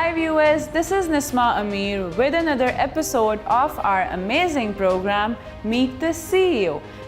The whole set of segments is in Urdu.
Hi viewers, this is Nisma Amir with another episode of our amazing program Meet the CEO,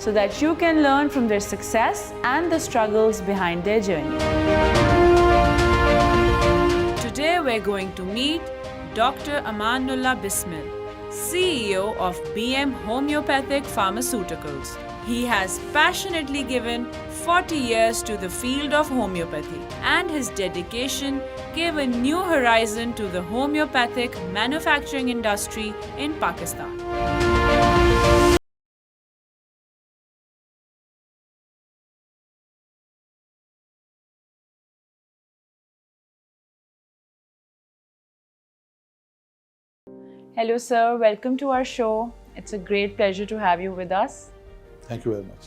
so that you can learn from their success and the struggles behind their journey. Today we're going to meet Dr. Amanullah Bismil, CEO of BM Homeopathic Pharmaceuticals. He has passionately given 40 years to the field of homeopathy, and his dedication gave a new horizon to the homeopathic manufacturing industry in Pakistan. Hello sir, welcome to our show. It's a great pleasure to have you with us. Thank you very much.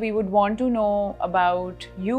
we would want to know about you.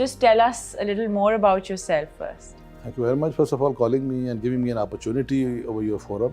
Just tell us a little more about yourself first. Thank you very much first of all calling me and giving me an opportunity over your forum.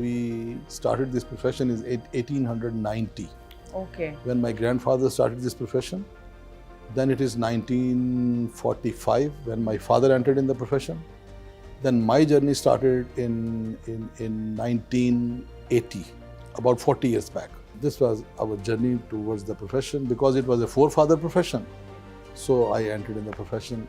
We started this profession in 1890. Okay. When my grandfather started this profession. Then it is 1945 when my father entered in the profession. Then my journey started in 1980, about 40 years back. This was our journey towards the profession because it was a forefather profession. So I entered in the profession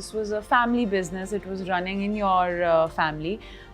this was a family business, it was running in your family.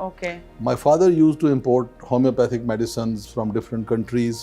Okay. My father used to import homeopathic medicines from different countries.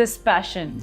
this passion.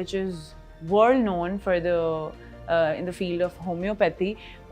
which is world known for the in the field of homeopathy,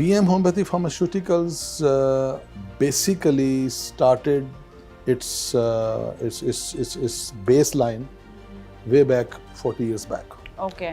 BM Homeopathy Pharmaceuticals basically started its baseline way back 40 years back. Okay.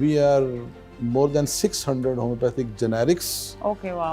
we are more than 600 homeopathic generics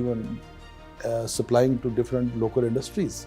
even supplying to different local industries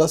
10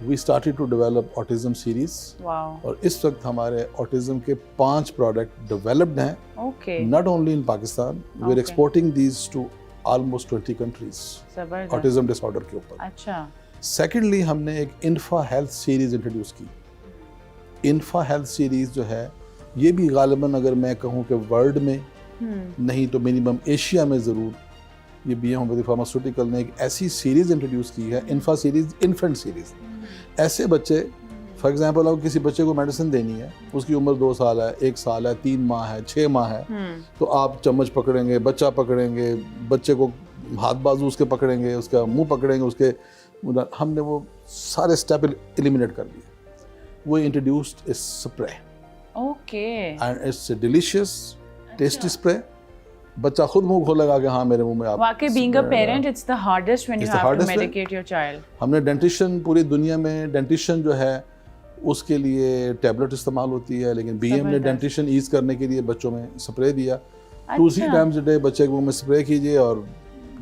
we started to develop autism series. Wow. اور اس وقت ہمارے autism کے 5 پروڈکٹ developed ہیں. Okay. Not only in Pakistan, we are exporting these to almost 20 countries. زبردست. autism disorder کے اوپر. اچھا. Secondly, ہم نے ایک انفا ہیلتھ سیریز انٹروڈیوس کی. انفا ہیلتھ سیریز جو ہے یہ بھی غالباً اگر میں کہوں کہ ورلڈ میں نہیں تو منیمم ایشیا میں ضرور یہ بی ایم ہومیوپیتھی فارماسیوٹیکل نے ایک ایسی سیریز انٹروڈیوس کی ہے. انفا سیریز انفنٹ سیریز. ایسے بچے فار ایگزامپل اگر کسی بچے کو میڈیسن دینی ہے, اس کی عمر 2 سال ہے, 1 سال ہے, 3 ماہ ہے, 6 ماہ ہے, تو آپ چمچ پکڑیں گے, بچہ پکڑیں گے, بچے کو ہاتھ بازو اس کے پکڑیں گے, اس کا منہ پکڑیں گے, اس کے ہم نے وہ سارے اسٹیپ ایلیمینیٹ کر لیے. وہ انٹروڈیوسڈ اس spray. Okay. And it's a delicious tasty spray. بچہ خود منہ کھولے گا کہ ہاں میرے منہ میں آپ. واقعی being a parent it's the hardest when you have to medicate your child. ہم نے ڈینٹیشن پوری دنیا میں ڈینٹیشن جو ہے اس کے لیے ٹیبلٹ استعمال ہوتی ہے, لیکن بی ایم نے ڈینٹیشن ایز کرنے کے لیے بچوں میں اسپرے دیا. 2-3 ٹائمز اے ڈے بچے کے منہ میں اسپرے کیجیے اور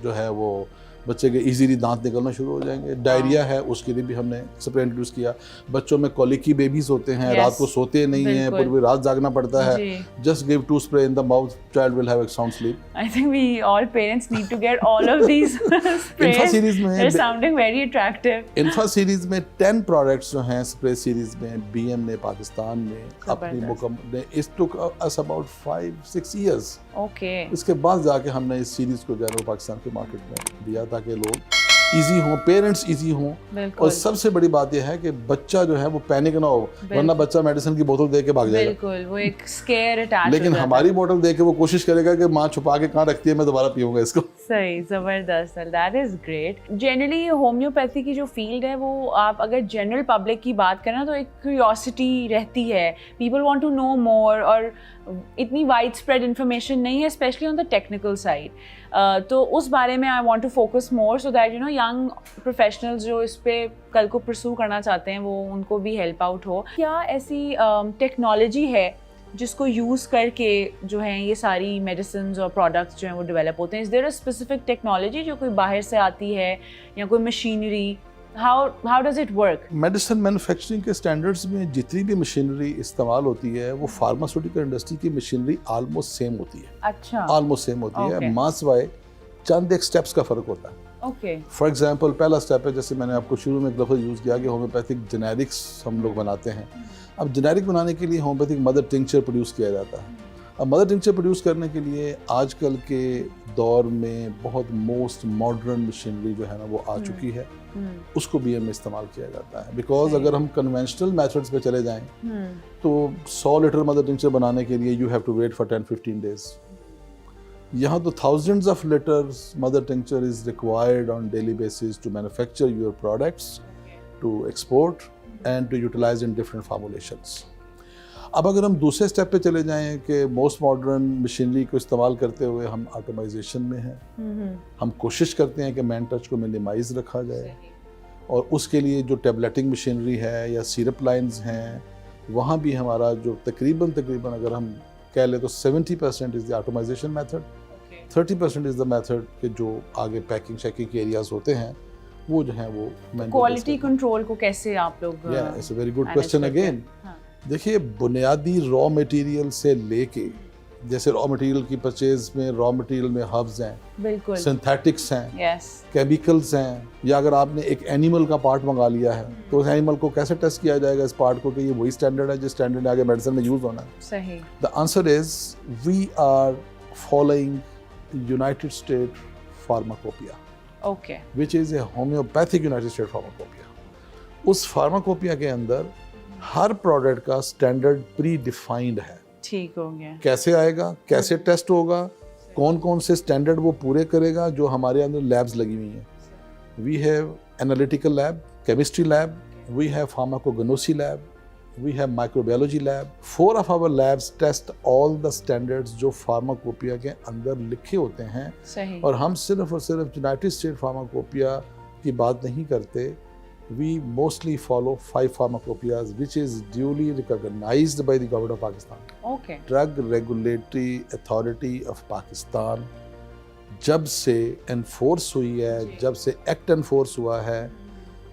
جو ہے وہ بچے کے ایزیلی دانت نکلنا شروع ہو جائیں گے. ڈائریا ہے اس کے لیے بھی ہم نے اسپرے انٹروڈیوس کیا. بچوں میں کولیکی بیبیز ہوتے ہیں, رات کو سوتے نہیں ہیں, پوری رات جاگنا پڑتا ہے. Just give 2 spray in the mouth, child will have a sound sleep. I think we all parents need to get all of these sprays. انفا سیریز میں They're sounding very attractive. انفا سیریز میں 10 پروڈکٹس جو ہیں اسپرے سیریز میں بی ایم نے پاکستان میں اپنی مکمل اس took us about 5-6 years. Okay. اس کے بعد جا کے ہم نے اس سیریز کو جو ہے پاکستان کے مارکیٹ میں دیا تاکہ لوگ ایزی ہوں, پیرنٹس ایزی ہوں. اور سب سے بڑی بات یہ ہے کہ بچہ جو ہے وہ پینک نہ ہو, ورنہ بچہ میڈیسن کی بوتل دے کے بھاگ جائے گا. بالکل, وہ ایک اسکیئر اٹیچ. لیکن ہماری بوتل دے کے وہ کوشش کرے گا کہ ماں چھپا کے کہاں رکھتی ہے, میں دوبارہ پیوں گا اس کو. صحیح, زبردست. That is great. Generally homeopathy کی جو فیلڈ ہے وہ آپ اگر جنرل پبلک کی بات کریں تو ایک کیوریوسٹی رہتی ہے, people want to know more, اور اتنی وائڈ اسپریڈ انفارمیشن نہیں ہے especially on the technical side. تو اس بارے میں I want to focus more so that young professionals جو اس پہ کل کو پرسو کرنا چاہتے ہیں وہ ان کو بھی ہیلپ آؤٹ ہو. کیا ایسی ٹیکنالوجی ہے جس کو یوز کر کے جو ہیں یہ ساری میڈیسنز اور پروڈکٹس جو ہیں وہ ڈیولپ ہوتے ہیں؟ از دیر اے اسپیسیفک ٹیکنالوجی جو کوئی باہر سے آتی ہے یا کوئی machinery? How does it work? Medicine manufacturing کے اسٹینڈرڈس میں جتنی بھی مشینری استعمال ہوتی ہے وہ فارماسیوٹیکل انڈسٹری کی مشینری آلموسٹ سیم ہوتی ہے. اچھا. آلموسٹ سیم ہوتی ہے, ماں سوائے چند ایک اسٹیپس کا فرق ہوتا ہے. اوکے. فار ایگزامپل پہلا اسٹیپ ہے, جیسے میں نے آپ کو شروع میں ایک لفظ یوز کیا کہ ہومیوپیتھک جنیرکس ہم لوگ بناتے ہیں. اب جنیرک بنانے کے لیے ہومیوپیتھک مدر ٹنکچر پروڈیوس کیا جاتا ہے. اب مدر ٹنکچر پروڈیوس کرنے کے لیے آج کل کے دور میں بہت موسٹ ماڈرن مشینری جو ہے نا وہ آ چکی ہے, اس کو بی ایم میں استعمال کیا جاتا ہے. بیکاز اگر ہم کنونشنل میتھڈس پہ چلے جائیں تو 100 لیٹر مدر ٹنکچر بنانے کے لیے you have to wait for 10-15 days. یہاں تو thousands of liters mother tincture is required on daily basis to manufacture your products, to export and to utilize in different formulations. اب اگر ہم دوسرے اسٹیپ پہ چلے جائیں کہ موسٹ ماڈرن مشینری کو استعمال کرتے ہوئے ہم آٹومائزیشن میں ہیں, ہم کوشش کرتے ہیں کہ مین ٹچ کو منیمائز رکھا جائے, اور اس کے لیے جو ٹیبلیٹنگ مشینری ہے یا سیرپ لائنز ہیں وہاں بھی ہمارا جو تقریباً اگر ہم کہہ لیں تو 70% از دی آٹومائزیشن میتھڈ, 30% از دا میتھڈ کہ جو آگے پیکنگ شیکنگ کے ایریاز ہوتے ہیں وہ جو ہیں وہ کوالٹی کنٹرول کو کیسے آپ لوگ؟ It's a very good question again. دیکھیے بنیادی را مٹیریل سے لے کے, جیسے را مٹیریل کی پرچیز میں را مٹیریل میں ہربز ہیں, بالکل سنتھیٹکس ہیں, کیمیکلز ہیں, یا اگر آپ نے ایک اینیمل کا پارٹ منگا لیا ہے تو اس اینیمل کو کیسے ٹیسٹ کیا جائے گا اس پارٹ کو کہ یہ وہی اسٹینڈرڈ ہے جس اسٹینڈرڈ میں آگے میڈیسن میں یوز ہونا ہے. صحیح. The answer is we are following United State pharmacopoeia, okay, which is a homeopathic United State pharmacopoeia. اس فارماکوپیا کے اندر ہر پروڈکٹ کا اسٹینڈرڈ پری ڈیفائنڈ ہے. ٹھیک ہو گیا. کیسے آئے گا, کیسے ٹیسٹ ہوگا, کون کون سے اسٹینڈرڈ وہ پورے کرے گا, جو ہمارے اندر لیبز لگی ہوئی ہیں. We have analytical lab, chemistry lab, we have pharmacognosy lab, we have microbiology lab. 4 of our labs test all the standards جو فارماکوپیا کے اندر لکھے ہوتے ہیں. صحیح. اور ہم صرف اور صرف یونائٹڈ اسٹیٹ فارماکوپیا کی بات نہیں کرتے, we mostly follow 5 pharmacopoeias which is duly recognized by the government of Pakistan. Okay. Drug Regulatory Authority of Pakistan جب سے انفورس ہوئی ہے, جب سے ایکٹ انفورس ہوا ہے,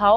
How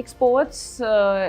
Exports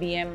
BM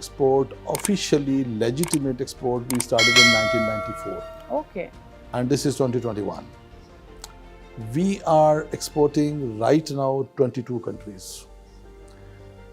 export, officially legitimate export we started in 1994. Okay. And this is 2021. We are exporting right now 22 countries.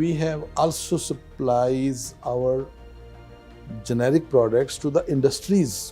We have also supplies our generic products to the industries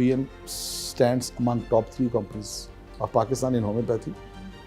BM stands among top 3 companies of Pakistan in homeopathy,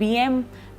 BM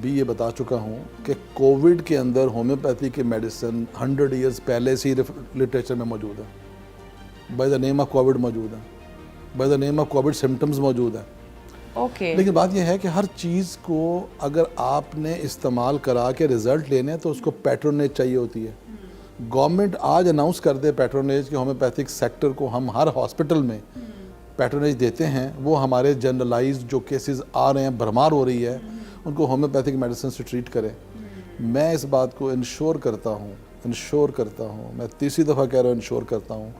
بھی یہ بتا چکا ہوں کہ کووڈ کے اندر ہومیوپیتھی کے میڈیسن 100 ایئرز پہلے سے ہی لٹریچر میں موجود ہے. By the name of Covid موجود ہے, by the name of Covid symptoms موجود ہیں. اوکے. لیکن بات یہ ہے کہ ہر چیز کو اگر آپ نے استعمال کرا کے رزلٹ لینے تو اس کو پیٹرونیج چاہیے ہوتی ہے. گورنمنٹ آج اناؤنس کر دے پیٹرونیج کہ ہومیوپیتھک سیکٹر کو ہم ہر ہاسپٹل میں پیٹرونیج دیتے ہیں, وہ ہمارے جنرلائز جو کیسز آ رہے ہیں, بھرمار ہو رہی ہے, ان کو ہومیوپیتھک میڈیسن سے ٹریٹ کریں. میں اس بات کو انشور کرتا ہوں, میں تیسری دفعہ کہہ رہا ہوں انشور کرتا ہوں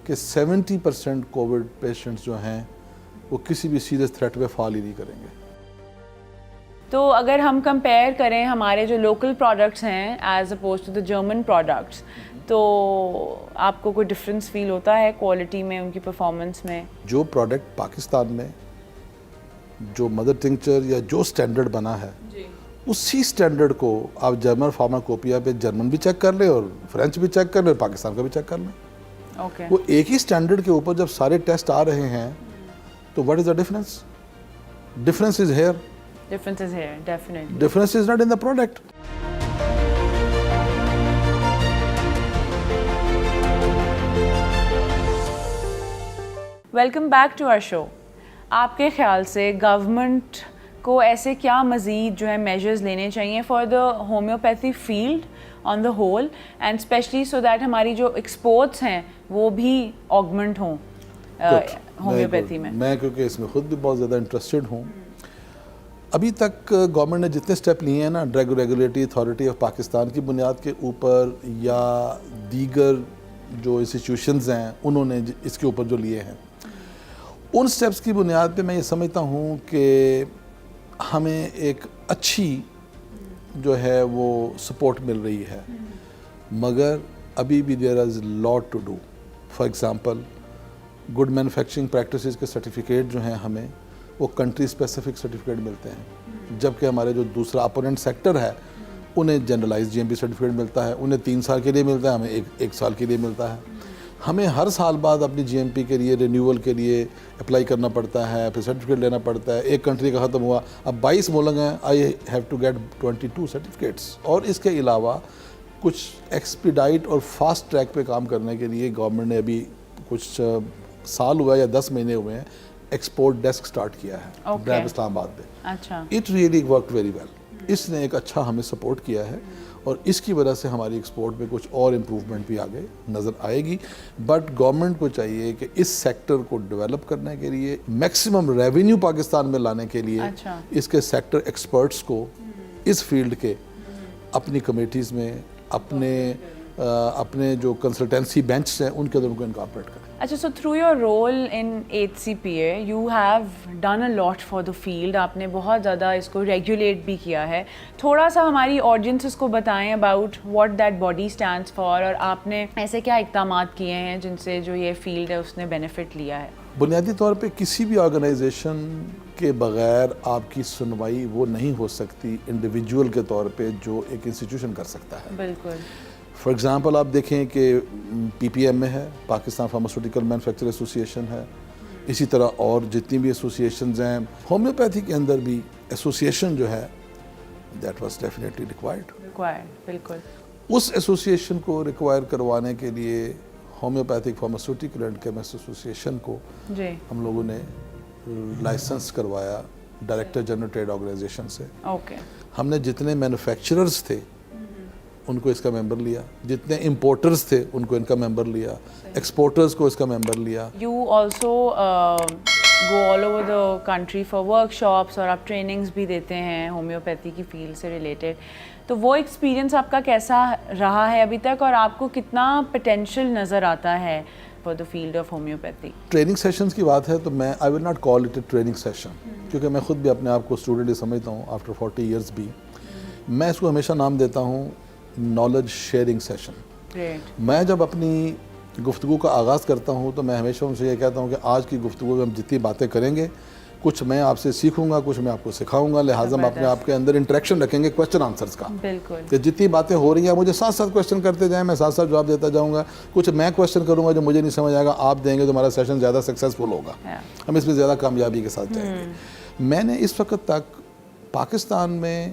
کہ 70% کووڈ پیشنٹس جو ہیں وہ کسی بھی سیریس تھریٹ پہ فال ہی نہیں کریں گے. تو اگر ہم کمپیئر کریں ہمارے جو لوکل پروڈکٹس ہیں as opposed to the German products, تو آپ کو کوئی ڈفرینس فیل ہوتا ہے کوالٹی میں, ان کی پرفارمنس میں؟ جو پروڈکٹ پاکستان میں جو مدر ٹنکچر یا جو سٹینڈرڈ بنا ہے اسی سٹینڈرڈ کو آپ جرمن فارماکوپیا پہ جرمن بھی چیک کر لیں اور فرینچ بھی چیک کر لیں اور پاکستان کا بھی چیک کر لیں. اوکے. وہ ایک ہی سٹینڈرڈ کے اوپر جب سارے ٹیسٹ آ رہے ہیں تو what is the difference? Difference is here. Difference is here, definitely. Difference is not in the product. Welcome back to our show. آپ کے خیال سے گورنمنٹ کو ایسے کیا مزید جو ہے میجرز لینے چاہیے for the homeopathy field on the whole, and especially so that ہماری جو ایکسپورٹس ہیں وہ بھی آگمنٹ ہوں ہومیوپیتھی میں؟ میں کیونکہ اس میں خود بھی بہت زیادہ انٹرسٹڈ ہوں. ابھی تک گورنمنٹ نے جتنے سٹیپ لیے ہیں نا, drug regulatory authority of Pakistan کی بنیاد کے اوپر یا دیگر جو انسٹیٹیوشنز ہیں انہوں نے اس کے اوپر جو لیے ہیں, ان سٹیپس کی بنیاد پہ میں یہ سمجھتا ہوں کہ ہمیں ایک اچھی جو ہے وہ سپورٹ مل رہی ہے, مگر ابھی بھی there is lot to do. For example good manufacturing practices کے سرٹیفکیٹ جو ہیں ہمیں وہ کنٹری اسپیسیفک سرٹیفکیٹ ملتے ہیں, جبکہ ہمارے جو دوسرا اپوننٹ سیکٹر ہے انہیں generalise G M P certificate ملتا ہے, انہیں 3 سال کے لیے ملتا ہے, ہمیں ایک سال کے لیے ملتا ہے. ہمیں ہر سال بعد اپنی جی ایم پی کے لیے رینیول کے لیے اپلائی کرنا پڑتا ہے, پھر سرٹیفکیٹ لینا پڑتا ہے. ایک کنٹری کا ختم ہوا, اب 22 ملک ہیں, I have to get 22 certificates. اور اس کے علاوہ کچھ ایکسپیڈائٹ اور فاسٹ ٹریک پہ کام کرنے کے لیے گورنمنٹ نے ابھی کچھ سال ہوا یا 10 مہینے ہوئے ہیں ایکسپورٹ ڈیسک سٹارٹ کیا ہے برائب اسلام آباد میں. اچھا. It really worked very well. اس نے ایک اچھا ہمیں سپورٹ کیا ہے اور اس کی وجہ سے ہماری ایکسپورٹ میں کچھ اور امپروومنٹ بھی آگے نظر آئے گی. بٹ گورنمنٹ کو چاہیے کہ اس سیکٹر کو ڈیولپ کرنے کے لیے, میکسیمم ریونیو پاکستان میں لانے کے لیے اس کے سیکٹر ایکسپرٹس کو اس فیلڈ کے اپنی کمیٹیز میں اپنے جو کنسلٹنسی بینچز ہیں ان کے اندر ان کو انکارپوریٹ کریں. اچھا, so through your role in HCPA you have done a lot for the field. آپ نے بہت زیادہ اس کو ریگولیٹ بھی کیا ہے. تھوڑا سا ہماری آڈینسز کو بتائیں about what that body stands for, اور آپ نے ایسے کیا اقدامات کیے ہیں جن سے جو یہ فیلڈ ہے اس نے بینیفٹ لیا ہے؟ بنیادی طور پہ کسی بھی آرگنائزیشن کے بغیر آپ کی سنوائی وہ نہیں ہو سکتی انڈیویجول کے طور پہ جو ایک انسٹیٹیوشن کر سکتا ہے. بالکل. فار ایگزامپل آپ دیکھیں کہ پی پی ایم میں ہے, پاکستان فارماسیوٹیکل مینوفیکچر ایسوسیشن ہے, اسی طرح اور جتنی بھی ایسوسیشنز ہیں. ہومیوپیتھی کے اندر بھی ایسوسیشن جو ہے دیٹ واز ڈیفینیٹلی ریکوائرڈ. بالکل. اس ایسوسیشن کو ریکوائر کروانے کے لیے homeopathic pharmaceutical and chemist association کو ہم لوگوں نے لائسنس کروایا ڈائریکٹر جنرل ٹریڈ آرگنائزیشن سے. اوکے. ہم نے جتنے مینوفیکچررز تھے ان کو اس کا ممبر لیا, جتنے امپورٹرز تھے ان کو ان کا ممبر لیا, ایکسپورٹرز کو اس کا ممبر لیا. You also go all over the country for work shops, اور آپ ٹریننگز بھی دیتے ہیں ہومیوپیتھی کی فیلڈ سے ریلیٹڈ. تو وہ ایکسپیرینس آپ کا کیسا رہا ہے ابھی تک, اور آپ کو کتنا پوٹینشیل نظر آتا ہے for the field of homeopathy? Training sessions کی بات ہے تو میں I will not call it a training session, کیونکہ میں خود بھی اپنے آپ کو اسٹوڈنٹ ہی سمجھتا ہوں آفٹر 40 ایئرس بھی. میں اس کو ہمیشہ نام دیتا ہوں نالج شیئرنگ سیشن. میں جب اپنی گفتگو کا آغاز کرتا ہوں تو میں ہمیشہ ان سے یہ کہتا ہوں کہ آج کی گفتگو میں ہم جتنی باتیں کریں گے کچھ میں آپ سے سیکھوں گا, کچھ میں آپ کو سکھاؤں گا, لہٰذا ہم اپنے آپ کے اندر انٹریکشن رکھیں گے کویسچن آنسرز کا. بالکل. کہ جتنی باتیں ہو رہی ہیں مجھے ساتھ ساتھ کویسچن کرتے جائیں, میں ساتھ ساتھ جواب دیتا جاؤں گا. کچھ میں کویسچن کروں گا جو مجھے نہیں سمجھ آئے گا, آپ دیں گے تو ہمارا سیشن زیادہ سکسیزفل ہوگا, ہم اس میں زیادہ کامیابی کے ساتھ جائیں گے. میں نے اس وقت تک پاکستان میں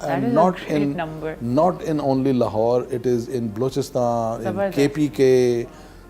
That And is a not great in number. not in only Lahore, it is in Balochistan, in Zabardast. KPK,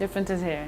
Difference is here,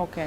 Okay.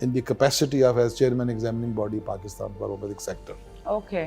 in the capacity of as chairman examining body Pakistan for homeopathic sector. Okay.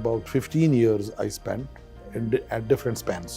about 15 years I spent at different spans.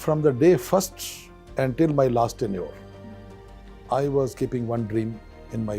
from the day first until my last tenure, I was keeping one dream in my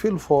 fill for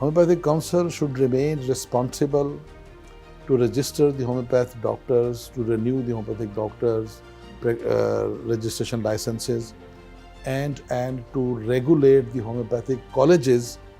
Homeopathic council should remain responsible to register the homeopath doctors, to renew the homeopathic doctors, registration licenses, and to regulate the homeopathic colleges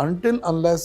Until unless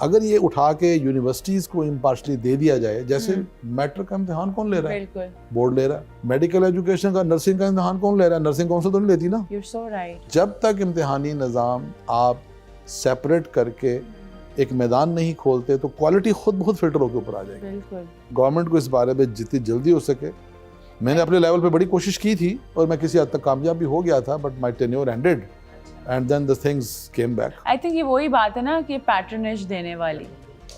اگر یہ اٹھا کے یونیورسٹیز کو امپارشلی دے دیا جائے, جیسے میٹرک کا امتحان کون لے رہا ہے؟ بالکل بورڈ لے رہا ہے. میڈیکل ایجوکیشن کا, نرسنگ کا امتحان کون لے رہا ہے؟ نرسنگ کونسل تو نہیں لیتی نا. You're so right. جب تک امتحانی نظام آپ سیپریٹ کر کے ایک میدان نہیں کھولتے تو کوالٹی خود بہت فلٹر ہو کے اوپر آ جائے گی. بالکل. گورنمنٹ کو اس بارے میں جتنی جلدی ہو سکے, میں نے اپنے لیول پہ بڑی کوشش کی تھی اور میں کسی حد تک کامیاب بھی ہو گیا تھا, but my tenure ended and then the things came back. I think یہ وہی بات ہے نا کہ پیٹرنیج دینے والی,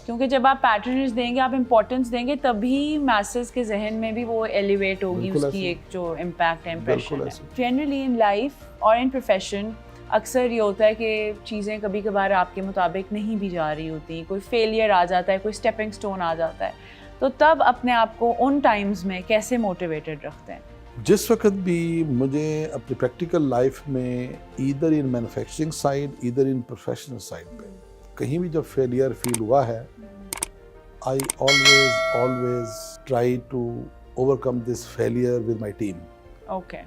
کیونکہ جب آپ پیٹرنیج دیں گے, آپ امپورٹنس دیں گے, تبھی میسز کے ذہن میں بھی وہ ایلیویٹ ہوگی اس کی ایک جو امپیکٹ ہے, امپریشن ہے. جنرلی ان لائف اور ان پروفیشن اکثر یہ ہوتا ہے کہ چیزیں کبھی کبھار آپ کے مطابق نہیں بھی جا رہی ہوتی, کوئی فیلئر آ جاتا ہے, کوئی اسٹیپنگ اسٹون آ جاتا ہے, تو تب اپنے آپ کو ان ٹائمز میں کیسے موٹیویٹڈ رکھتے ہیں؟ جس وقت بھی مجھے اپنی پریکٹیکل لائف میں either in manufacturing side either in professional side پہ کہیں بھی جب فیلئر فیل ہوا ہے, I always try to overcome this failure with my team. Okay.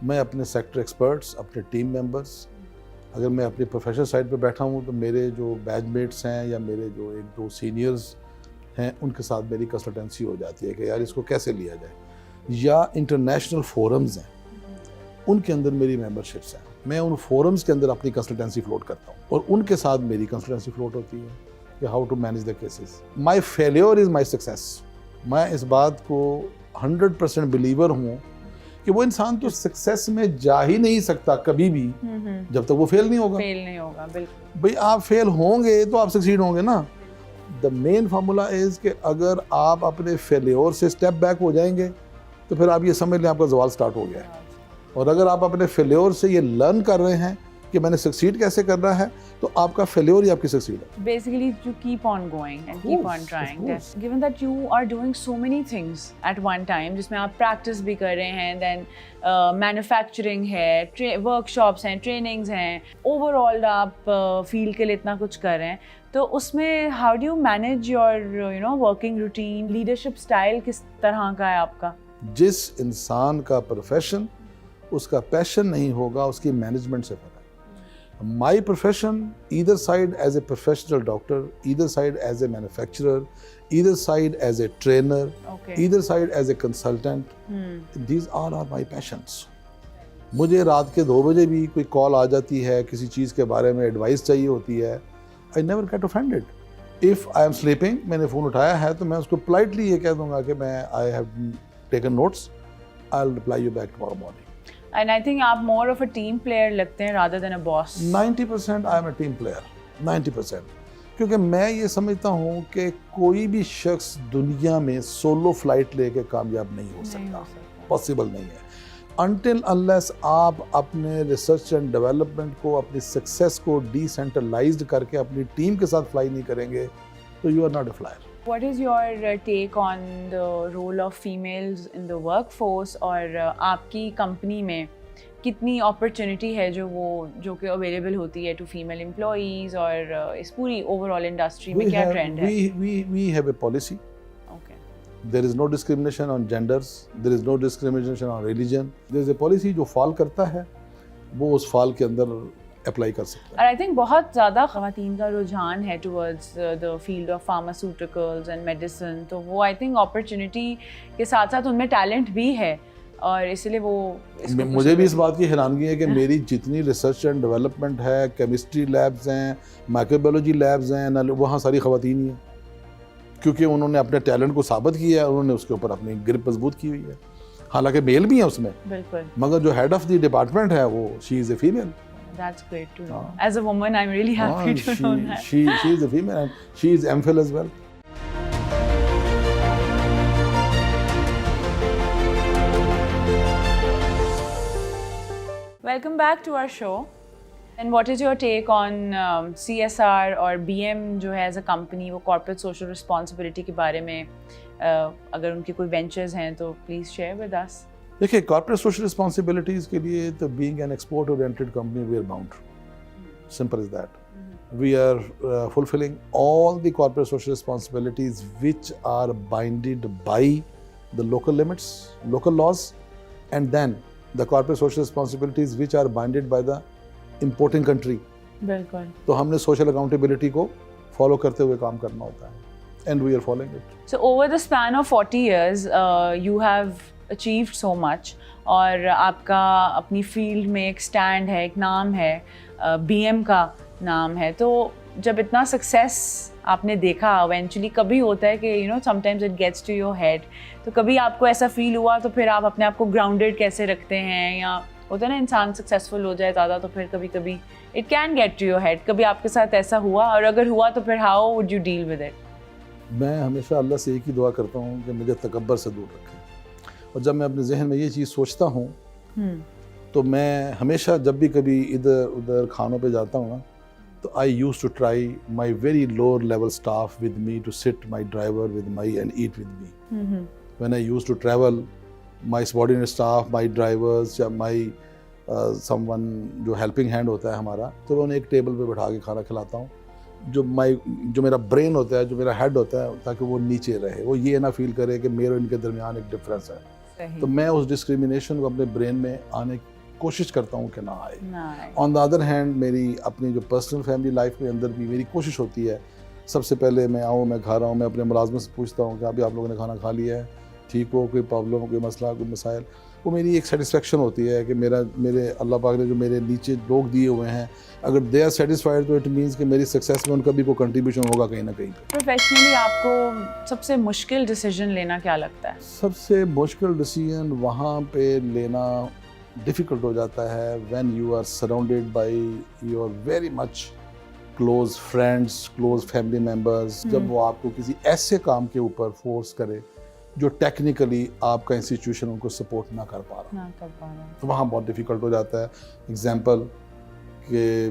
میں اپنے سیکٹر ایکسپرٹس, اپنے ٹیم ممبرس, اگر میں اپنی پروفیشنل سائڈ پہ بیٹھا ہوں تو میرے جو بیچ میٹس ہیں یا میرے جو ایک دو سینئرز ہیں ان کے ساتھ میری کنسلٹنسی ہو جاتی ہے کہ یار اس کو کیسے لیا جائے, یا انٹرنیشنل فورمز ہیں ان کے اندر میری ممبرشپس ہیں, میں ان فورمز کے اندر اپنی کنسلٹنسی فلوٹ کرتا ہوں اور ان کے ساتھ میری کنسلٹنسی فلوٹ ہوتی ہے کہ how to manage the cases. My failure is my success. میں اس بات کو 100% بلیور ہوں کہ وہ انسان تو سکسیس میں جا ہی نہیں سکتا کبھی بھی جب تک وہ فیل نہیں ہوگا. فیل نہیں ہوگا, بالکل. بھئی آپ فیل ہوں گے تو آپ سکسیڈ ہوں گے نا. دا مین فارمولا از کہ اگر آپ اپنے فیلیور سے اسٹیپ بیک ہو جائیں گے تو پھر آپ یہ سمجھ لیں آپ کا زوال سٹارٹ ہو گیا ہے. اور اگر آپ اپنے فیلیور سے یہ لرن کر رہے ہیں کہ میں نے سکسیڈ کیسے کرنا ہے تو آپ کا فیلیور ہی آپ کی سکسیڈ ہے. Basically to keep on going and keep on trying. Given that you are doing so many things at one time, جس میں آپ پریکٹس بھی کر رہے ہیں, then مینوفیکچرنگ ہے, ورک شاپس ہیں, ٹریننگز ہیں, اوور آل آپ فیلڈ کے لیے اتنا کچھ کر رہے ہیں, تو اس میں how do you manage your working routine, leadership style کس طرح کا ہے آپ کا؟ جس انسان کا پروفیشن اس کا پیشن نہیں ہوگا اس کی مینجمنٹ سے فرق ہے. My profession, either side as a professional doctor, either side as a manufacturer, either side as a trainer, either side as a consultant, these all are my passions. مجھے رات کے 2 بجے بھی کوئی کال آ جاتی ہے, کسی چیز کے بارے میں ایڈوائس چاہیے ہوتی ہے, I never get offended. If I am sleeping, میں نے فون اٹھایا ہے تو میں اس کو politely یہ کہہ دوں گا کہ میں I have taken notes, I'll reply you back tomorrow morning. And I think آپ more of a team player لگتے ہیں rather than a boss. 90% I am a team player. 90%. کیونکہ میں یہ سمجھتا ہوں کہ کوئی بھی شخص دنیا میں سولو فلائٹ لے کے کامیاب نہیں ہو سکتا. پاسبل نہیں ہے. Until unless آپ اپنے ریسرچ اینڈ ڈیولپمنٹ کو, اپنی سکسیس کو ڈی سینٹرلائزڈ کر کے اپنی ٹیم کے ساتھ فلائی نہیں کریں گے تو you are not a flyer. What is your take on the role of females in the workforce, اور آپ کی کمپنی میں کتنی اپرچونٹی ہے جو کہ اویلیبل ہوتی ہے ٹو فیمیل امپلائیز, اور اس پوری اوور آل انڈسٹری میں کیا ٹرینڈ ہے؟ We have a policy. Okay. There is no discrimination on genders, there is no discrimination on religion. There is a policy جو فال کرتا ہے وہ اس فال کے اندر اپلائی کر سکتا ہے. اور آئی تھنک بہت زیادہ خواتین کا رجحان ہے towards the field of pharmaceuticals and medicine, تو وہ آئی تھنک اپرچونیٹی کے ساتھ ساتھ ان میں ٹیلنٹ بھی ہے, اور اس لیے وہ مجھے بھی اس بات کی حیرانگی ہے کہ میری جتنی ریسرچ اینڈ ڈیولپمنٹ ہے, کیمسٹری لیبز ہیں, مائکروبیولوجی لیبز ہیں, وہاں ساری خواتین ہی ہیں, کیونکہ انہوں نے اپنے ٹیلنٹ کو ثابت کیا ہے, انہوں نے اس کے اوپر اپنی گرپ مضبوط کی ہوئی ہے. حالانکہ میل بھی ہیں اس میں, بالکل, مگر جو ہیڈ آف دی ڈپارٹمنٹ ہے وہ she is a female. That's great to know. As a woman, I'm really happy to know that. She is a female and she is MPhil as well. Welcome back to our show. And what is your take on CSR اور BM جو ہے as a company, وہ corporate social responsibility کے بارے میں اگر ان کے کوئی ventures ہیں تو please share with us. دیکھیں, کارپوریٹ سوشل رسپانسبلٹیز کے لیے تو being an export oriented company we are bound. Simple is that. We are fulfilling all the corporate social responsibilities which are binded by the local limits, local laws, and then the corporate social responsibilities which are binded by the importing country. بالکل. تو ہم نے سوشل اکاؤنٹیبلٹی کو فالو کرتے ہوئے کام کرنا ہوتا ہے. And we are following it. So over the span of 40 years, you have achieved so much. اور آپ کا اپنی فیلڈ میں ایک اسٹینڈ ہے, ایک نام ہے, BM کا نام ہے. تو جب اتنا سکسیس آپ نے دیکھا ایونچولی, کبھی ہوتا ہے کہ sometimes it gets to your head, تو کبھی آپ کو ایسا فیل ہوا تو پھر آپ اپنے آپ کو گراؤنڈیڈ کیسے رکھتے ہیں؟ یا ہوتا ہے نا انسان سکسیزفل ہو جائے زیادہ تو پھر کبھی کبھی it can get to your head. کبھی آپ کے ساتھ ایسا ہوا, اور اگر ہوا تو پھر how would you deal with it? میں ہمیشہ اللہ سے ایک ہی دعا کرتا ہوں کہ مجھے تکبر سے دور رکھے. اور جب میں اپنے ذہن میں یہ چیز سوچتا ہوں تو میں ہمیشہ جب بھی کبھی ادھر ادھر کھانوں پہ جاتا ہوں نا, تو I used to try my very lower level staff with me to sit my driver with my and eat with me. When I used to travel, my subordinate staff, my drivers یا مائی سم ون جو ہیلپنگ ہینڈ ہوتا ہے ہمارا, تو میں انہیں ایک ٹیبل پہ بٹھا کے کھانا کھلاتا ہوں. جو میرا برین ہوتا ہے, جو میرا ہیڈ ہوتا ہے, تاکہ وہ نیچے رہے, وہ یہ نہ فیل کرے کہ میرے ان کے درمیان ایک ڈفرینس ہے. تو میں اس ڈسکریمنیشن کو اپنے برین میں آنے کی کوشش کرتا ہوں کہ نہ آئے. آن دا ادر ہینڈ میری اپنی جو پرسنل فیملی لائف کے اندر بھی میری کوشش ہوتی ہے, سب سے پہلے میں آؤں, میں گھر آؤں, میں اپنے ملازمت سے پوچھتا ہوں کہ ابھی آپ لوگوں نے کھانا کھا لیا ہے, ٹھیک ہو, کوئی پرابلم, کوئی مسئلہ, کوئی مسائل. وہ میری ایک سیٹسفیکشن ہوتی ہے کہ میرے اللہ پاک نے جو میرے نیچے لوگ دیے ہوئے ہیں, اگر دے آر سیٹسفائڈ تو اٹ مینس کہ میری سکسیس میں ان کا بھی کوئی کنٹریبیوشن ہوگا کہیں نہ کہیں. پروفیشنلی آپ کو سب سے مشکل ڈیسیجن لینا کیا لگتا ہے؟ سب سے مشکل ڈیسیجن وہاں پہ لینا ڈیفیکلٹ ہو جاتا ہے when you are surrounded by your very much close friends, close family members. جب وہ آپ کو کسی ایسے کام کے اوپر فورس کرے جو ٹیکنیکلی آپ کا انسٹیٹیوشن ان کو سپورٹ نہ کر پا رہا, تو وہاں بہت ڈیفیکلٹ ہو جاتا ہے. ایگزامپل کہ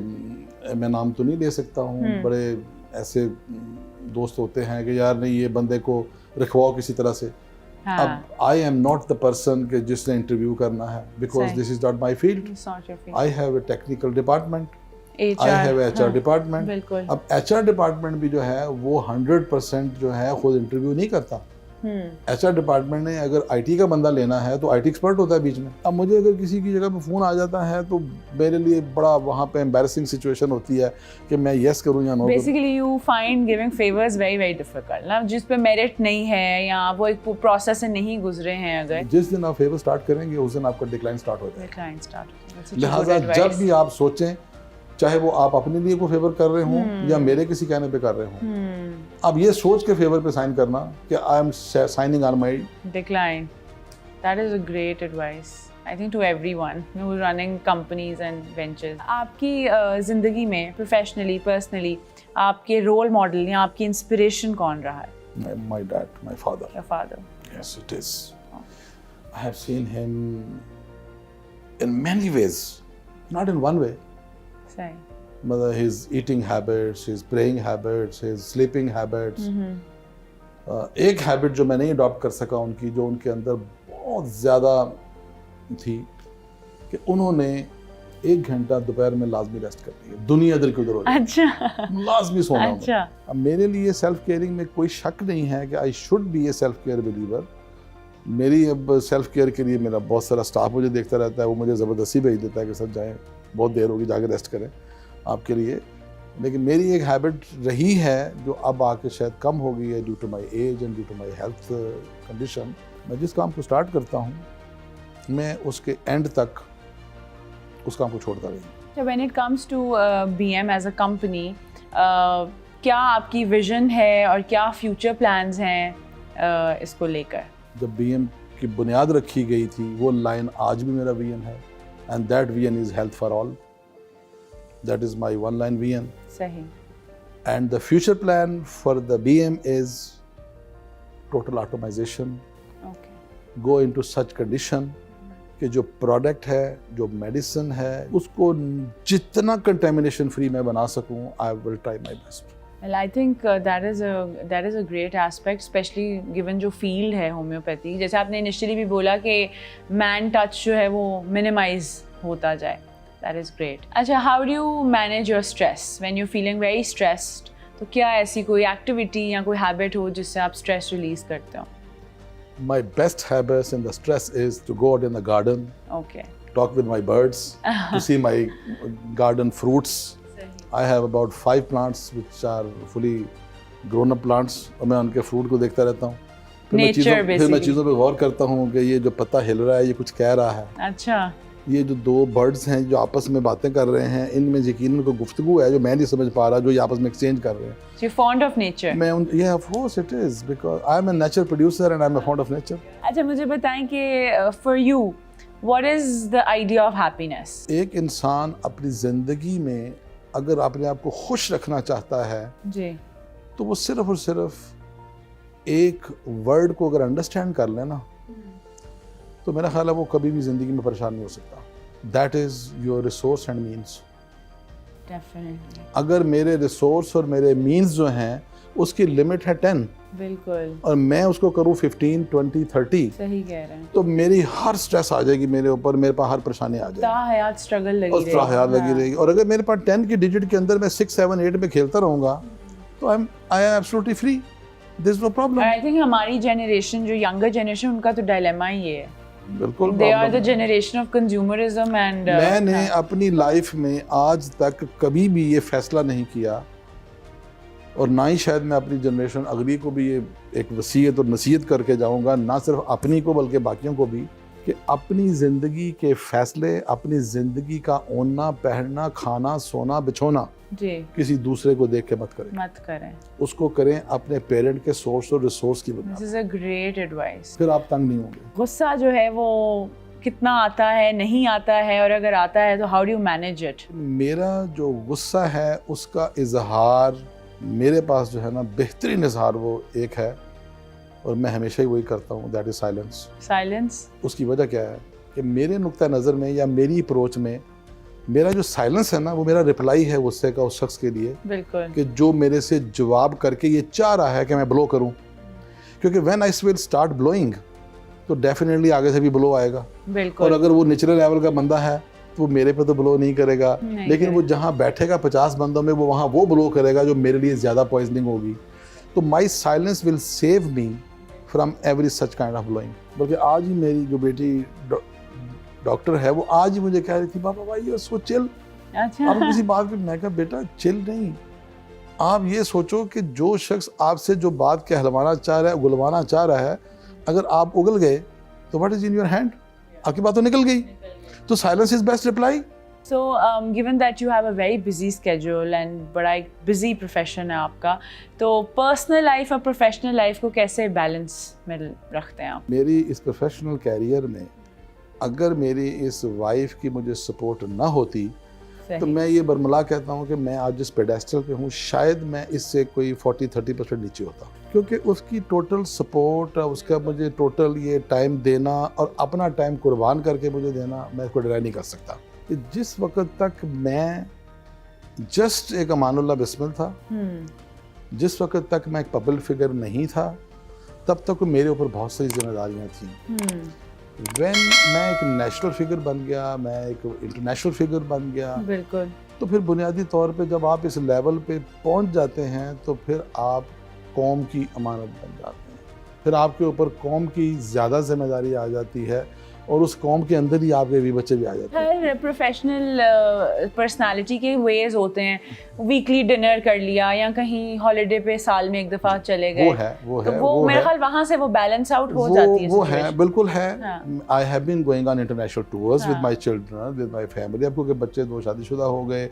میں نام تو نہیں لے سکتا ہوں, بڑے ایسے دوست ہوتے ہیں کہ یار نہیں یہ بندے کو رکھواؤ کسی طرح سے. اب I am not the person کہ جس نے انٹرویو کرنا ہے, because this is not my field. I have a technical department, I have H R department. اب ایچ آر ڈپارٹمنٹ بھی جو ہے وہ 100% جو ہے خود انٹرویو نہیں کرتا. ایچ آر ڈپارٹمنٹ نے اگر آئی ٹی کا بندہ لینا ہے تو آئی ٹی ایکسپرٹ ہوتا ہے بیچ میں. اب مجھے اگر کسی کی جگہ پہ فون آ جاتا ہے تو میرے لیے بڑا وہاں پہ امبیرسنگ سچویشن ہوتی ہے کہ میں یس کروں یا no. Basically you find giving favours very very difficult نا, جس پہ میرٹ نہیں ہے یا وہ ایک پروسیس سے نہیں گزرے ہیں. اگر جس دن آپ فیور اسٹارٹ کریں گے اس دن آپ کا ڈکلائن اسٹارٹ ہو جائے گا. لہٰذا جب بھی آپ سوچیں, چاہے وہ آپ اپنے لیے کوئی فیور کر رہے ہوں یا میرے کسی کہنے پہ کر رہے ہوں, اب یہ سوچ کے فیور پہ سائن کرنا کہ I am signing on my decline. That is a great advice I think to everyone who is running companies and ventures. آپ کی زندگی میں پروفیشنلی, پرسنلی آپ کے رول ماڈل یا آپ کی انسپریشن کون رہا ہے؟ My dad, my father. Your father. Yes, it is. I have seen him in many ways, not in one way. مطلب his eating habits, his praying habits, his sleeping habits. ایک ہیبٹ جو میں نہیں اڈاپٹ کر سکا ان کی, جو ان کے اندر بہت زیادہ تھی, کہ انہوں نے 1 گھنٹہ دوپہر میں لازمی ریسٹ کرنی ہے, دنیا ادھر کی ادھر ہو جائے. اچھا, لازمی سونا ہوگا. اب میرے لیے سیلف کیئرنگ میں کوئی شک نہیں ہے کہ I should be a self care believer. میری اب سیلف کیئر کے لیے میرا بہت سارا اسٹاف مجھے دیکھتا رہتا ہے, وہ مجھے زبردستی بھیج دیتا ہے کہ سر جائیں, بہت دیر ہوگی, جا کے ریسٹ کریں آپ کے لیے. لیکن میری ایک ہیبٹ رہی ہے جو اب آ کے شاید کم ہو گئی ہے due to my age and due to my health condition. میں جس کام کو اسٹارٹ کرتا ہوں میں اس کے اینڈ تک اس کام کو چھوڑتا رہی ہوں. So when it comes to BM as a company, کیا آپ کی ویژن ہے اور کیا فیوچر پلانز ہیں اس کو لے کر؟ جب BM کی بنیاد رکھی گئی تھی وہ لائن آج بھی میرا ویژن ہے, and that vision is health for all. That is my one line vision. صحیح. And the future plan for the BM is total automation. Okay. Go into such condition کہ جو پروڈکٹ ہے, جو میڈیسن ہے, اس کو جتنا کنٹامینیشن فری میں بنا سکوں, I will try my best. Well, I think that is a great aspect, especially given جو فیلڈ ہے ہومیوپیتھی. جیسے آپ نے انیشلی بھی بولا کہ مین ٹچ جو ہے وہ منیمائز ہوتا جائے. That is great. اچھا, how do you manage your stress when you're feeling very stressed? تو کیا ایسی کوئی ایکٹیویٹی یا کوئی ہیبٹ ہو جس سے آپ اسٹریس ریلیز کرتے ہو؟ My best habits in the stress is to go out in the garden. Okay. Talk with my birds, to see my garden fruits. I have about 5 plants which are fully grown up plants اور میں ان کے فروٹ کو دیکھتا رہتا ہوں. پھر میں چیزوں پہ غور کرتا ہوں کہ یہ جو پتا ہل رہا ہے یہ کچھ کہہ رہا ہے. اچھا. یہ جو 2 برڈز ہیں جو آپس میں باتیں کر رہے ہیں ان میں یقیناً کوئی گفتگو ہے جو میں نہیں سمجھ پا رہا جو یہ آپس میں ایکسچینج کر رہے ہیں. You're fond of nature. Yeah, of course it is because I'm a natural producer and I'm a fond of nature. اچھا مجھے بتائیں کہ for you what is the idea of happiness? ایک انسان اپنی زندگی میں اگر اپنے آپ کو خوش رکھنا چاہتا ہے جی تو وہ صرف اور صرف ایک ورڈ کو اگر انڈرسٹینڈ کر لے نا تو میرا خیال ہے وہ کبھی بھی زندگی میں پریشان نہیں ہو سکتا. That is your resource and means. Definitely. اگر میرے ریسورس اور میرے مینس جو ہیں اس کی لمٹ ہے 10 بالکل اور میں اس کو کروں 15 20 30 صحیح کہہ رہے ہیں تو میری ہر سٹریس آ جائے گی میرے اوپر, میرے پاس ہر پریشانی آ جائے گی, حیات اسٹرگل لگی اور حیات لگی رہے گی. اور اگر میرے پاس 10 کی ڈیجٹ کے اندر میں 6 7 8 میں کھیلتا رہوں گا تو I am absolutely free. There is no problem. I think ہماری جنریشن جو ینگر جنریشن ان کا تو ڈائلیما ہی ہے. بالکل they are the generation of consumerism and میں نے اپنی لائف میں آج تک کبھی بھی یہ فیصلہ نہیں کیا اور نہ ہی شاید میں اپنی جنریشن اگلی کو بھی یہ ایک وصیت اور نصیحت کر کے جاؤں گا, نہ صرف اپنی کو بلکہ باقیوں کو بھی, کہ اپنی زندگی کے فیصلے, اپنی زندگی کا اوننا پہننا کھانا سونا بچھونا جی کسی دوسرے کو دیکھ کے مت کریں, اس کو کریں اپنے پیرنٹ کے سورس اور ریسورس کی بنا. This is a great advice. پھر آپ تنگ نہیں ہوں گے. غصہ جو ہے وہ کتنا آتا ہے, نہیں آتا ہے, اور اگر آتا ہے تو how do you manage it? میرا جو غصہ ہے اس کا اظہار میرے پاس جو ہے نا بہترین اظہار وہ ایک ہے اور میں ہمیشہ ہی وہی کرتا ہوں, دیٹ از سائلنس. سائلنس. اس کی وجہ کیا ہے کہ میرے نقطہ نظر میں یا میری اپروچ میں میرا جو سائلنس ہے نا وہ میرا رپلائی ہے غصے کا اس شخص کے لیے, بالکل, کہ جو میرے سے جواب کر کے یہ چاہ رہا ہے کہ میں بلو کروں, کیونکہ when I will start blowing تو ڈیفینیٹلی آگے سے بھی بلو آئے گا. بالکل. اور اگر وہ نیچرل لیول کا بندہ ہے تو وہ میرے پہ تو بلو نہیں کرے گا, لیکن وہ جہاں بیٹھے گا 50 بندوں میں وہ وہاں وہ بلو کرے گا جو میرے لیے زیادہ پوائزننگ ہوگی. تو my silence will save me from every such kind of blowing. بلکہ آج ہی میری جو بیٹی ڈاکٹر ہے وہ آج ہی مجھے کہہ رہی تھی پاپا بھائی یو آر سو چل. آپ کسی بات پہ, میں کہا بیٹا چل نہیں, آپ یہ سوچو کہ جو شخص آپ سے جو بات کہلوانا چاہ رہا ہے اگلوانا چاہ رہا ہے اگر آپ اگل گئے تو what is in your hand, آپ کی بات تو نکل گئی. تو silence is best reply. So given that you have a very busy schedule and بڑا ایک busy profession ہے آپ کا, تو personal life اور professional life کو کیسے بیلنس میں رکھتے ہیں آپ؟ میری اس پروفیشنل کیریئر میں اگر میری اس وائف کی مجھے سپورٹ نہ ہوتی تو میں یہ برملا کہتا ہوں کہ میں آج جس پیڈیسٹل پہ ہوں شاید میں اس سے کوئی 40-30% نیچے ہوتا, کیونکہ اس کی ٹوٹل سپورٹ, اس کا مجھے ٹوٹل یہ ٹائم دینا اور اپنا ٹائم قربان کر کے مجھے دینا, میں اس کو ڈرائی نہیں کر سکتا. جس وقت تک میں جسٹ ایک امان اللہ بسمل تھا, جس وقت تک میں ایک پبلک فگر نہیں تھا, تب تک میرے اوپر بہت ساری ذمہ داریاں تھیں. وین میں ایک نیشنل فگر بن گیا, میں ایک انٹرنیشنل فگر بن گیا, بالکل, تو پھر بنیادی طور پہ جب آپ اس لیول پہ پہنچ جاتے ہیں تو پھر آپ قوم کی امانت بن جاتے ہیں, پھر آپ کے اوپر قوم کی زیادہ ذمہ داری آ جاتی ہے اور اس قوم کے اندر ہی آپ کے بھی بچے بھی آ جاتے ہیں. ہر پروفیشنل پرسنالٹی کے ویز ہوتے ہیں, ویکلی ڈنر کر لیا یا کہیں ہالیڈے پہ سال میں ایک دفعہ چلے گئے, وہ میرے خیال وہاں سے وہ بیلنس آؤٹ ہو جاتی ہے. وہ ہے, بالکل ہے. I have been going on international tours with my children, with my family. اب کیونکہ بچے 2 شادی شدہ ہو گئے,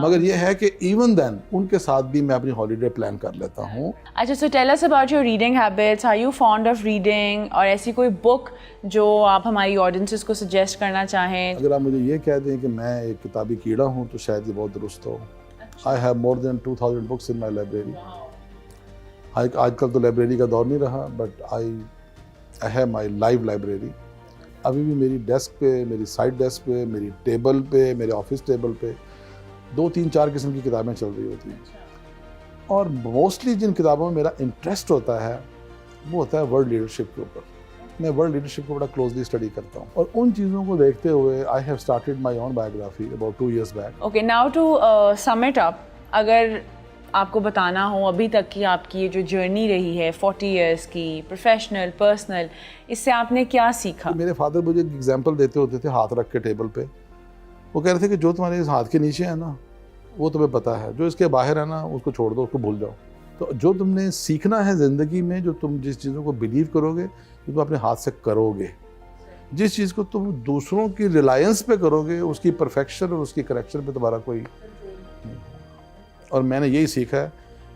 مگر یہ ہے کہ ایون دین ان کے ساتھ بھی میں اپنی ہالیڈے پلان کر لیتا ہوں. اچھا, so tell us about your reading habits. Are you fond of reading, اور ایسی کوئی بک جو آپ ہماری آڈینسز کو سجیسٹ کرنا چاہیں؟ اگر آپ مجھے یہ کہہ دیں کہ میں ایک کتابی کیڑا ہوں تو شاید یہ بہت درست ہو. I have more than 2000 books in my library. آج کل تو لائبریری کا دور نہیں رہا, but I have my live library. ابھی بھی میری ڈیسک پہ, میری سائڈ ڈیسک پہ, میری ٹیبل پہ, میرے آفس ٹیبل پہ 2-3-4 قسم کی کتابیں چل رہی ہوتی ہیں. اور موسٹلی جن کتابوں میں میرا انٹرسٹ ہوتا ہے وہ ہوتا ہے ورلڈ لیڈرشپ کے اوپر. میں ورلڈ لیڈرشپ کو بڑا کلوزلی اسٹڈی کرتا ہوں, اور ان چیزوں کو دیکھتے ہوئے I have started my own biography about 2 years back. Okay, now to sum it up, اگر آپ کو بتانا ہو ابھی تک کی آپ کی یہ جو جرنی رہی ہے 40 ایئرس کی, پروفیشنل پرسنل, اس سے آپ نے کیا سیکھا؟ میرے فادر مجھے ایک ایگزامپل دیتے ہوتے تھے ہاتھ رکھ کے ٹیبل پہ. وہ کہہ رہے تھے کہ جو تمہارے اس ہاتھ کے نیچے ہے نا وہ تمہیں پتہ ہے. جو اس کے باہر ہے نا اس کو چھوڑ دو, اس کو بھول جاؤ. تو جو تم نے سیکھنا ہے زندگی میں, جو تم جس چیزوں کو بلیو کرو گے, جو تم اپنے ہاتھ سے کرو گے, جس چیز کو تم دوسروں کی ریلائنس پہ کرو گے, اس کی پرفیکشن اور اس کی کریکشن پہ تمہارا کوئی نہیں. اور میں نے یہی سیکھا ہے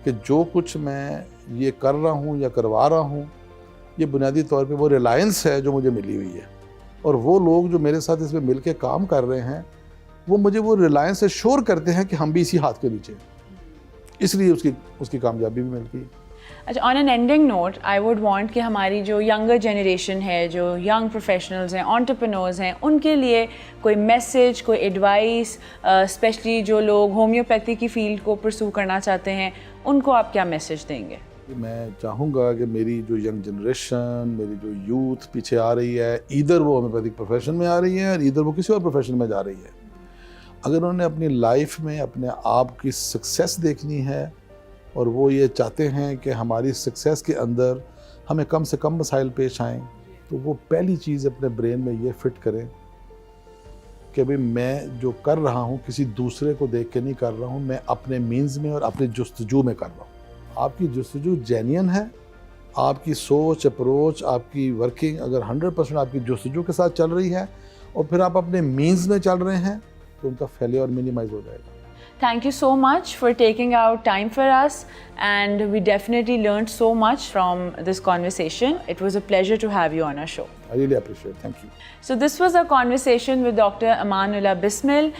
کہ جو کچھ میں یہ کر رہا ہوں یا کروا رہا ہوں, یہ بنیادی طور پہ وہ ریلائنس ہے جو مجھے ملی ہوئی ہے, اور وہ لوگ جو میرے ساتھ اس میں مل کے کام کر رہے ہیں وہ مجھے وہ ریلائنس ایشور کرتے ہیں کہ ہم بھی اسی ہاتھ کے نیچے ہیں, اس لیے اس کی کامیابی بھی ملتی ہے. اچھا, on an ending note I would want کہ ہماری جو ینگر جنریشن ہے, جو ینگ پروفیشنلز ہیں, انٹرپرینورز ہیں, ان کے لیے کوئی میسیج, کوئی ایڈوائس, اسپیشلی جو لوگ ہومیوپیتھی کی فیلڈ کو پرسو کرنا چاہتے ہیں, ان کو آپ کیا میسیج دیں گے؟ میں چاہوں گا کہ میری جو ینگ جنریشن, میری جو یوتھ پیچھے آ رہی ہے, ایدھر وہ ہومیوپیتھک پروفیشن میں آ رہی ہے اور ایدھر وہ کسی اور پروفیشن میں جا رہی ہے, اگر انہوں نے اپنی لائف میں اپنے آپ کی سکسیس دیکھنی ہے اور وہ یہ چاہتے ہیں کہ ہماری سکسیس کے اندر ہمیں کم سے کم مسائل پیش آئیں, تو وہ پہلی چیز اپنے برین میں یہ فٹ کریں کہ بھئی میں جو کر رہا ہوں کسی دوسرے کو دیکھ کے نہیں کر رہا ہوں, میں اپنے مینز میں اور اپنے جستجو میں کر رہا ہوں. آپ کی جستجو جینین ہے, آپ کی سوچ, اپروچ, آپ کی ورکنگ اگر 100% آپ کی جستجو کے ساتھ چل رہی ہے اور پھر آپ اپنے مینز میں چل رہے ہیں, تو ان کا فیلیور منیمائز ہو جائے گا. Thank you so much for taking out time for us, and we definitely learned so much from this conversation. It was a pleasure to have you on our show. I really appreciate it. Thank you. So this was a conversation with Dr. Amanullah Bismil.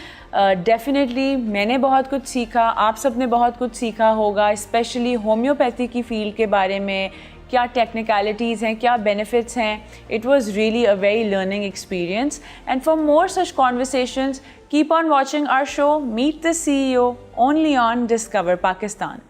Definitely میں نے بہت کچھ سیکھا, آپ سب نے بہت کچھ سیکھا ہوگا, اسپیشلی ہومیوپیتھی کی فیلڈ کے بارے میں کیا ٹیکنیکلٹیز ہیں, کیا بینیفٹس ہیں. It was really a very learning experience. And for more such conversations, keep on watching our show, Meet the CEO, only on Discover Pakistan.